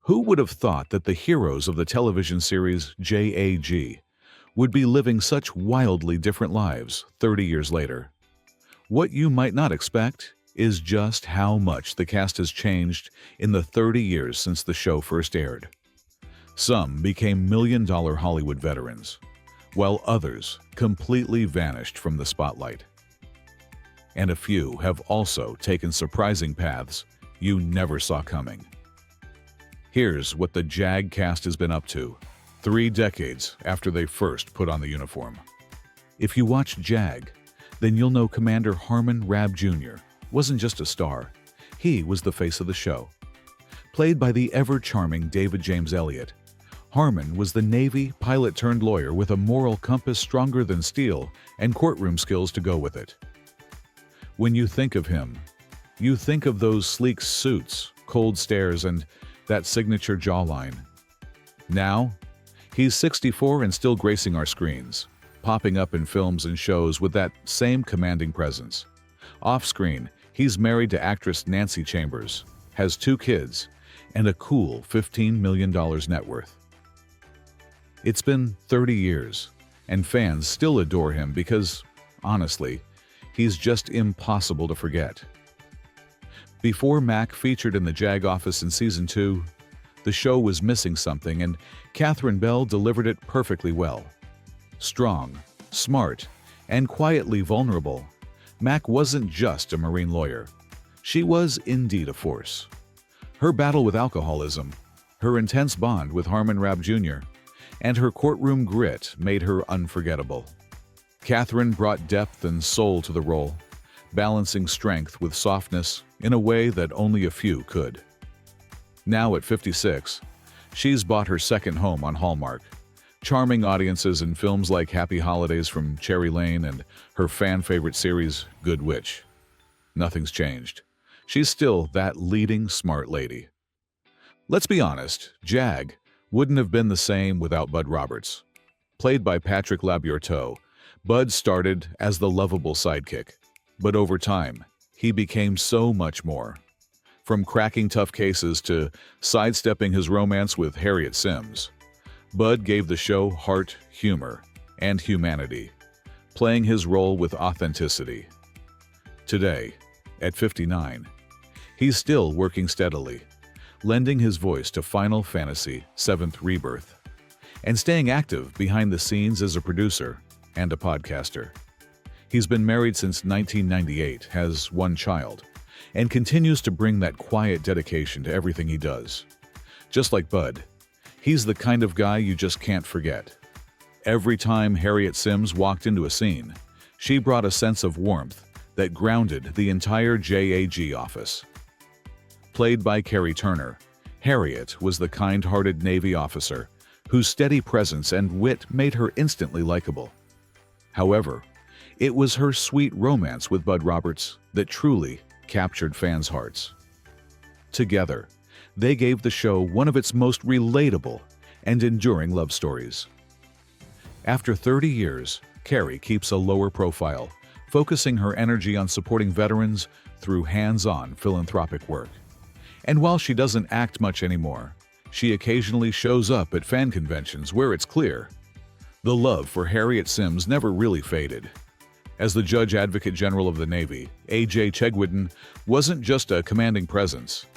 Who would have thought that the heroes of the television series JAG would be living such wildly different lives 30 years later? What you might not expect is just how much the cast has changed in the 30 years since the show first aired. Some became million-dollar Hollywood veterans, while others completely vanished from the spotlight. And a few have also taken surprising paths you never saw coming. Here's what the JAG cast has been up to 3 decades after they first put on the uniform. If you watch JAG, then you'll know Commander Harmon Rabb Jr. wasn't just a star, he was the face of the show. Played by the ever-charming David James Elliott, Harmon was the Navy pilot-turned-lawyer with a moral compass stronger than steel and courtroom skills to go with it. When you think of him, you think of those sleek suits, cold stares, and that signature jawline. Now, he's 64 and still gracing our screens, popping up in films and shows with that same commanding presence. Off-screen, he's married to actress Nancy Chambers, has 2 kids, and a cool $15 million net worth. It's been 30 years, and fans still adore him because, honestly, he's just impossible to forget. Before Mac featured in the JAG office in Season 2, the show was missing something, and Catherine Bell delivered it perfectly well. Strong, smart, and quietly vulnerable, Mac wasn't just a Marine lawyer. She was indeed a force. Her battle with alcoholism, her intense bond with Harmon Rabb Jr., and her courtroom grit made her unforgettable. Catherine brought depth and soul to the role, balancing strength with softness in a way that only a few could. Now at 56, she's bought her second home on Hallmark, charming audiences in films like Happy Holidays from Cherry Lane and her fan-favorite series Good Witch. Nothing's changed. She's still that leading smart lady. Let's be honest, JAG wouldn't have been the same without Bud Roberts. Played by Patrick Labyorteaux, Bud started as the lovable sidekick, but over time, he became so much more. From cracking tough cases to sidestepping his romance with Harriet Sims, Bud gave the show heart, humor, and humanity, playing his role with authenticity. Today, at 59, he's still working steadily, lending his voice to Final Fantasy VII Rebirth, and staying active behind the scenes as a producer and a podcaster. He's been married since 1998, has 1 child, and continues to bring that quiet dedication to everything he does. Just like Bud, he's the kind of guy you just can't forget. Every time Harriet Sims walked into a scene, she brought a sense of warmth that grounded the entire JAG office. Played by Carrie Turner, Harriet was the kind-hearted Navy officer whose steady presence and wit made her instantly likable. However, it was her sweet romance with Bud Roberts that truly captured fans' hearts. Together, they gave the show one of its most relatable and enduring love stories. After 30 years, Carrie keeps a lower profile, focusing her energy on supporting veterans through hands-on philanthropic work. And while she doesn't act much anymore, she occasionally shows up at fan conventions where it's clear the love for Harriet Sims never really faded. As the Judge Advocate General of the Navy, A.J. Chegwidden wasn't just a commanding presence.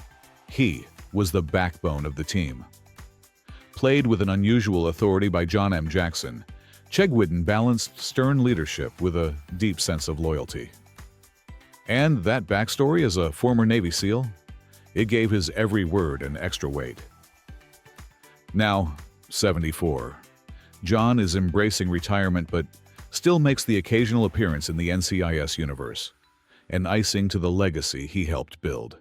He was the backbone of the team. Played with an unusual authority by John M. Jackson, Chegwidden balanced stern leadership with a deep sense of loyalty. And that backstory as a former Navy SEAL? It gave his every word an extra weight. Now, 74. John is embracing retirement but still makes the occasional appearance in the NCIS universe, an icing to the legacy he helped build.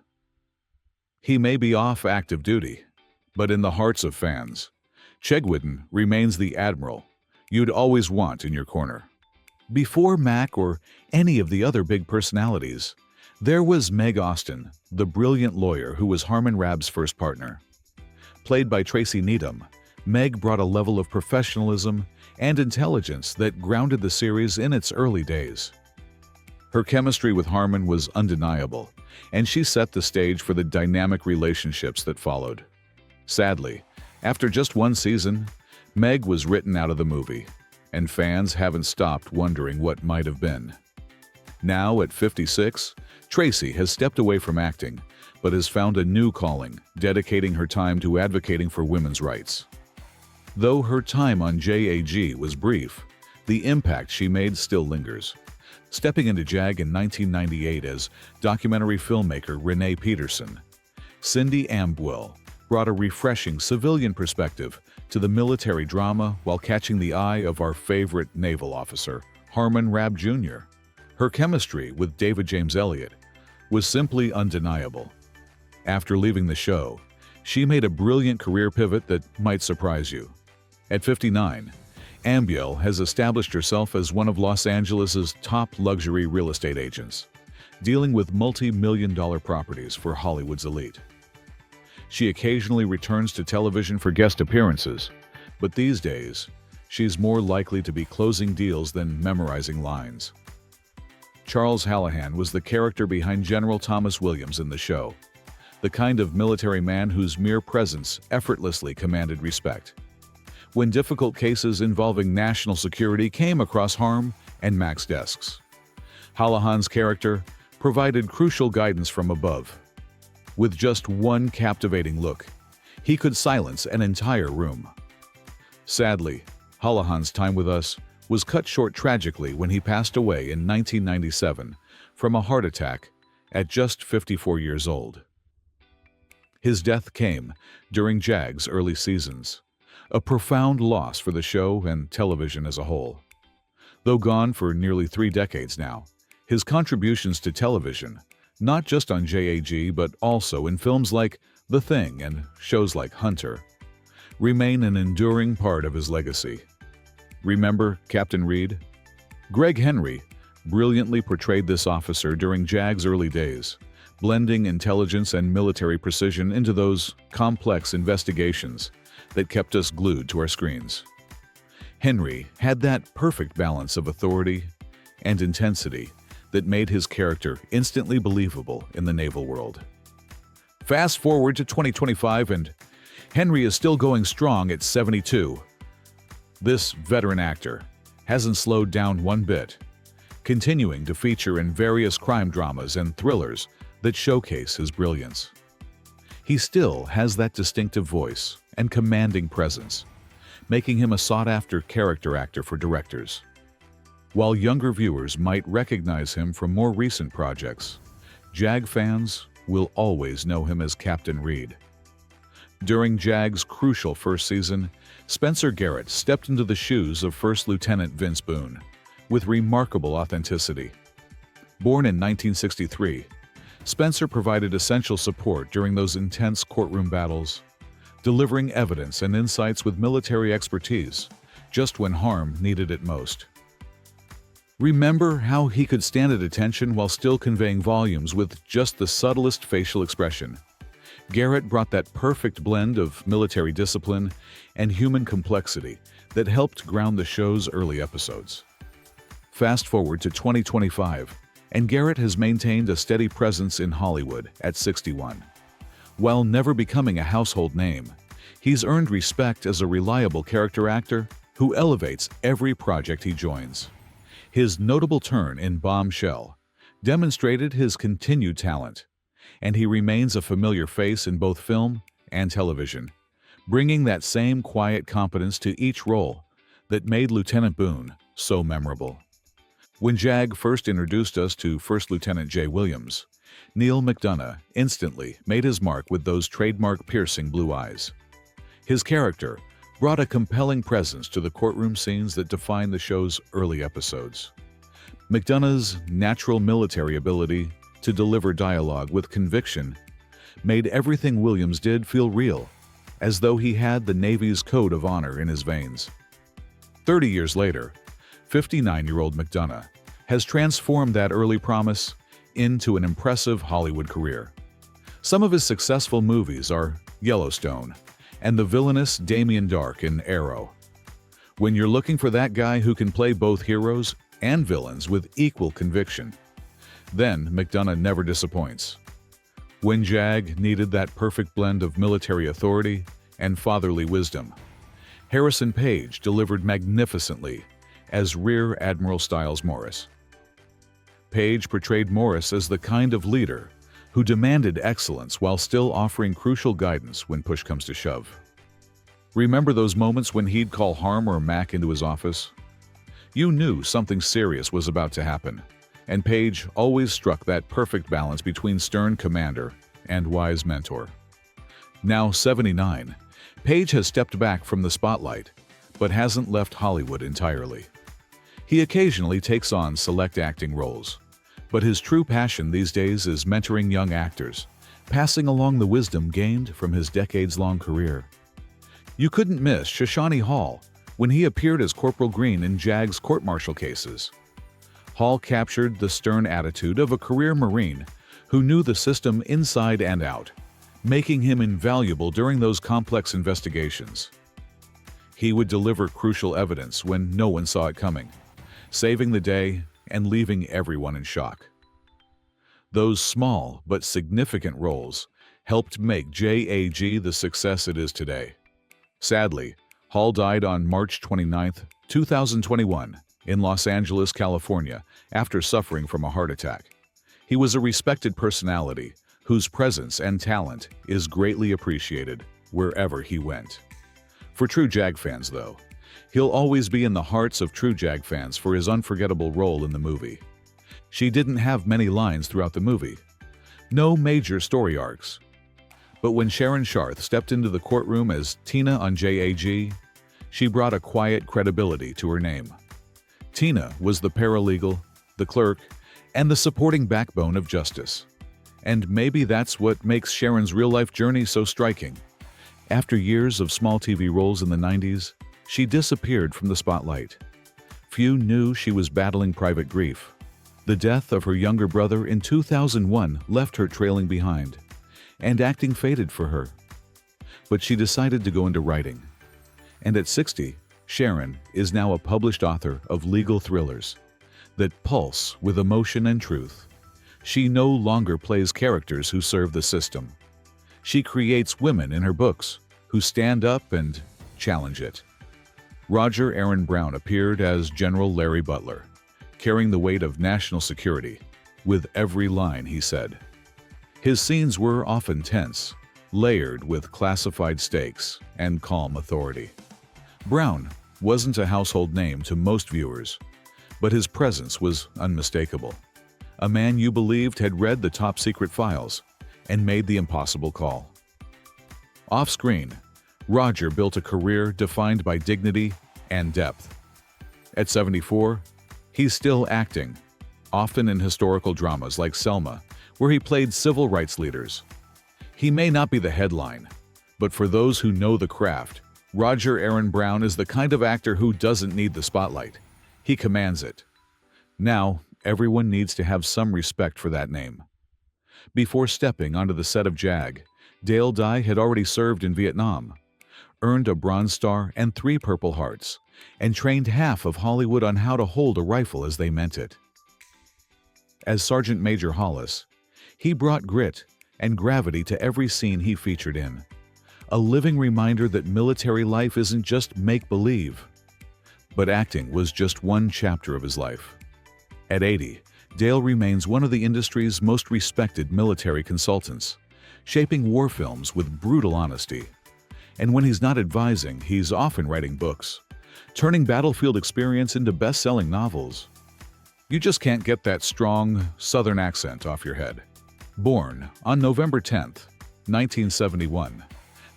He may be off active duty, but in the hearts of fans, Chegwidden remains the admiral you'd always want in your corner. Before Mac or any of the other big personalities, there was Meg Austin, the brilliant lawyer who was Harmon Rabb's first partner. Played by Tracy Needham, Meg brought a level of professionalism and intelligence that grounded the series in its early days. Her chemistry with Harmon was undeniable, and she set the stage for the dynamic relationships that followed. Sadly, after just one season, Meg was written out of the movie, and fans haven't stopped wondering what might have been. Now, at 56, Tracy has stepped away from acting, but has found a new calling, dedicating her time to advocating for women's rights. Though her time on JAG was brief, the impact she made still lingers. Stepping into JAG in 1998 as documentary filmmaker Renee Peterson, Cindy Ambwell brought a refreshing civilian perspective to the military drama while catching the eye of our favorite naval officer, Harmon Rabb Jr. Her chemistry with David James Elliott was simply undeniable. After leaving the show, she made a brilliant career pivot that might surprise you. At 59, Ambwell has established herself as one of Los Angeles' top luxury real estate agents, dealing with multi-million-dollar properties for Hollywood's elite. She occasionally returns to television for guest appearances, but these days, she's more likely to be closing deals than memorizing lines. Charles Hallahan was the character behind General Thomas Williams in the show, the kind of military man whose mere presence effortlessly commanded respect. When difficult cases involving national security came across Harm and Mac's desks, Hallahan's character provided crucial guidance from above. With just one captivating look, he could silence an entire room. Sadly, Hallahan's time with us was cut short tragically when he passed away in 1997 from a heart attack at just 54 years old. His death came during JAG's early seasons, a profound loss for the show and television as a whole. Though gone for nearly 3 decades now, his contributions to television, not just on JAG but also in films like The Thing and shows like Hunter, remain an enduring part of his legacy. Remember Captain Reed? Greg Henry brilliantly portrayed this officer during JAG's early days, blending intelligence and military precision into those complex investigations that kept us glued to our screens. Henry had that perfect balance of authority and intensity that made his character instantly believable in the naval world. Fast forward to 2025 and Henry is still going strong at 72. This veteran actor hasn't slowed down one bit, continuing to feature in various crime dramas and thrillers that showcase his brilliance. He still has that distinctive voice and commanding presence, making him a sought-after character actor for directors. While younger viewers might recognize him from more recent projects, JAG fans will always know him as Captain Reed. During JAG's crucial first season, Spencer Garrett stepped into the shoes of First Lieutenant Vince Boone with remarkable authenticity. Born in 1963, Spencer provided essential support during those intense courtroom battles, delivering evidence and insights with military expertise just when Harm needed it most. Remember how he could stand at attention while still conveying volumes with just the subtlest facial expression? Garrett brought that perfect blend of military discipline and human complexity that helped ground the show's early episodes. Fast forward to 2025, and Garrett has maintained a steady presence in Hollywood at 61. While never becoming a household name, he's earned respect as a reliable character actor who elevates every project he joins. His notable turn in Bombshell demonstrated his continued talent, and he remains a familiar face in both film and television, bringing that same quiet competence to each role that made Lieutenant Boone so memorable. When JAG first introduced us to First Lieutenant Jay Williams, Neil McDonough instantly made his mark with those trademark piercing blue eyes. His character brought a compelling presence to the courtroom scenes that defined the show's early episodes. McDonough's natural military ability to deliver dialogue with conviction made everything Williams did feel real, as though he had the Navy's code of honor in his veins. 30 years later, 59-year-old McDonough has transformed that early promise into an impressive Hollywood career. Some of his successful movies are Yellowstone and the villainous Damien Dark in Arrow. When you're looking for that guy who can play both heroes and villains with equal conviction, then McDonough never disappoints. When JAG needed that perfect blend of military authority and fatherly wisdom. Harrison Page delivered magnificently as Rear Admiral Styles Morris. Page portrayed Morris as the kind of leader who demanded excellence while still offering crucial guidance when push comes to shove. Remember those moments when he'd call Harm or Mac into his office? You knew something serious was about to happen, and Page always struck that perfect balance between stern commander and wise mentor. Now 79, Page has stepped back from the spotlight, but hasn't left Hollywood entirely. He occasionally takes on select acting roles, but his true passion these days is mentoring young actors, passing along the wisdom gained from his decades-long career. You couldn't miss Shoshone Hall when he appeared as Corporal Green in JAG's court-martial cases. Hall captured the stern attitude of a career Marine who knew the system inside and out, making him invaluable during those complex investigations. He would deliver crucial evidence when no one saw it coming, saving the day and leaving everyone in shock. Those small but significant roles helped make JAG the success it is today. Sadly, Hall died on March 29, 2021, in Los Angeles, California, after suffering from a heart attack. He was a respected personality whose presence and talent is greatly appreciated wherever he went. For true JAG fans, though, he'll always be in the hearts of true JAG fans for his unforgettable role in the movie. She didn't have many lines throughout the movie. No major story arcs. But when Sharon Sharth stepped into the courtroom as Tina on JAG, she brought a quiet credibility to her name. Tina was the paralegal, the clerk, and the supporting backbone of justice. And maybe that's what makes Sharon's real-life journey so striking. After years of small TV roles in the 90s, she disappeared from the spotlight. Few knew she was battling private grief. The death of her younger brother in 2001 left her trailing behind, and acting faded for her. But she decided to go into writing. And at 60, Sharon is now a published author of legal thrillers that pulse with emotion and truth. She no longer plays characters who serve the system. She creates women in her books who stand up and challenge it. Roger Aaron Brown appeared as General Larry Butler, carrying the weight of national security with every line he said. His scenes were often tense, layered with classified stakes and calm authority. Brown wasn't a household name to most viewers, but his presence was unmistakable. A man you believed had read the top-secret files and made the impossible call. Off-screen, Roger built a career defined by dignity and depth. At 74, he's still acting, often in historical dramas like Selma, where he played civil rights leaders. He may not be the headline, but for those who know the craft, Roger Aaron Brown is the kind of actor who doesn't need the spotlight. He commands it. Now, everyone needs to have some respect for that name. Before stepping onto the set of JAG, Dale Dye had already served in Vietnam, earned a Bronze Star and 3 Purple Hearts, and trained half of Hollywood on how to hold a rifle as they meant it. As Sergeant Major Hollis, he brought grit and gravity to every scene he featured in, a living reminder that military life isn't just make-believe. But acting was just one chapter of his life. At 80, Dale remains one of the industry's most respected military consultants, shaping war films with brutal honesty. And when he's not advising, he's often writing books, turning battlefield experience into best-selling novels. You just can't get that strong Southern accent off your head. Born on November 10, 1971,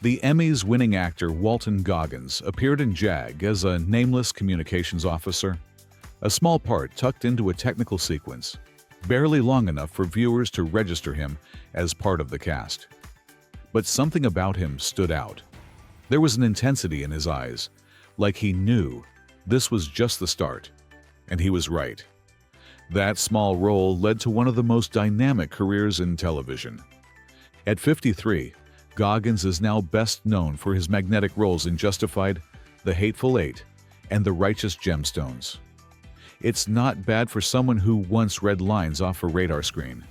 the Emmys-winning actor Walton Goggins appeared in JAG as a nameless communications officer, a small part tucked into a technical sequence, barely long enough for viewers to register him as part of the cast. But something about him stood out. There was an intensity in his eyes, like he knew this was just the start, and he was right. That small role led to one of the most dynamic careers in television. At 53, Goggins is now best known for his magnetic roles in Justified, The Hateful Eight, and The Righteous Gemstones. It's not bad for someone who once read lines off a radar screen.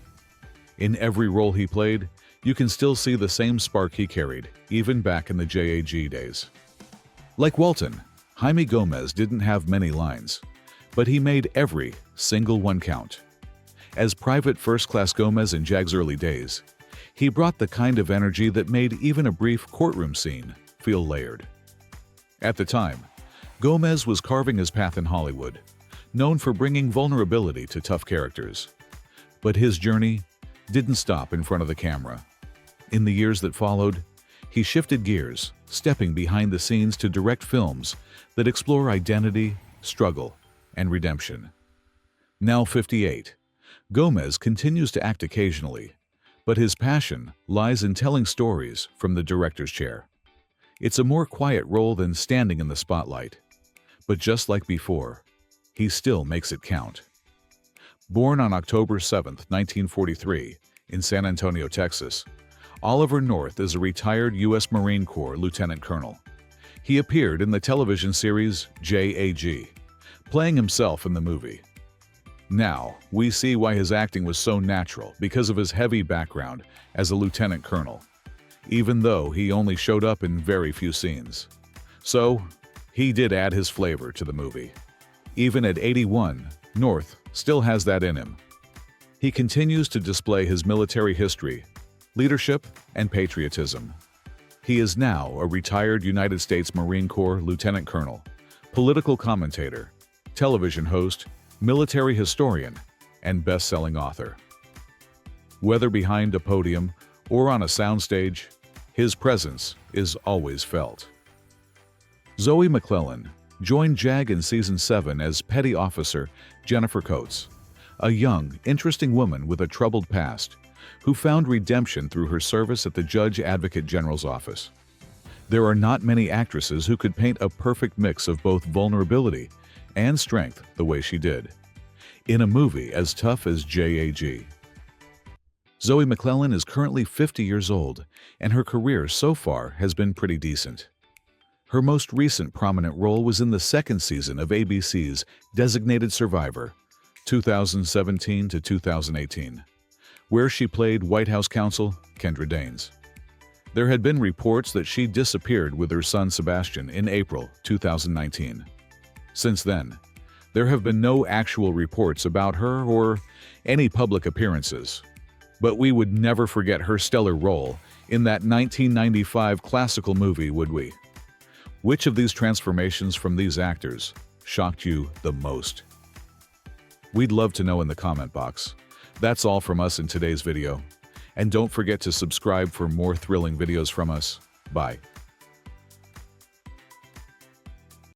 In every role he played, You can still see the same spark he carried, even back in the JAG days. Like Walton, Jaime Gomez didn't have many lines, but he made every single one count. As Private First Class Gomez in JAG's early days, he brought the kind of energy that made even a brief courtroom scene feel layered. At the time, Gomez was carving his path in Hollywood, known for bringing vulnerability to tough characters. But his journey didn't stop in front of the camera. In the years that followed, he shifted gears, stepping behind the scenes to direct films that explore identity, struggle, and redemption. Now 58, Gomez continues to act occasionally, but his passion lies in telling stories from the director's chair. It's a more quiet role than standing in the spotlight, but just like before, he still makes it count. Born on October 7, 1943, in San Antonio, Texas, Oliver North is a retired U.S. Marine Corps lieutenant colonel. He appeared in the television series JAG, playing himself in the movie. Now, we see why his acting was so natural because of his heavy background as a lieutenant colonel, even though he only showed up in very few scenes. So, he did add his flavor to the movie. Even at 81, North still has that in him. He continues to display his military history, leadership, and patriotism. He is now a retired United States Marine Corps lieutenant colonel, political commentator, television host, military historian, and best-selling author. Whether behind a podium or on a soundstage, his presence is always felt. Zoe McClellan joined JAG in Season 7 as Petty Officer Jennifer Coates, a young, interesting woman with a troubled past who found redemption through her service at the Judge Advocate General's office. There are not many actresses who could paint a perfect mix of both vulnerability and strength the way she did, in a movie as tough as JAG. Zoe McClellan is currently 50 years old, and her career so far has been pretty decent. Her most recent prominent role was in the second season of ABC's Designated Survivor, 2017 to 2018, where she played White House counsel Kendra Danes. There had been reports that she disappeared with her son Sebastian in April 2019. Since then, there have been no actual reports about her or any public appearances, but we would never forget her stellar role in that 1995 classical movie, would we? Which of these transformations from these actors shocked you the most? We'd love to know in the comment box. That's all from us in today's video. And don't forget to subscribe for more thrilling videos from us. Bye.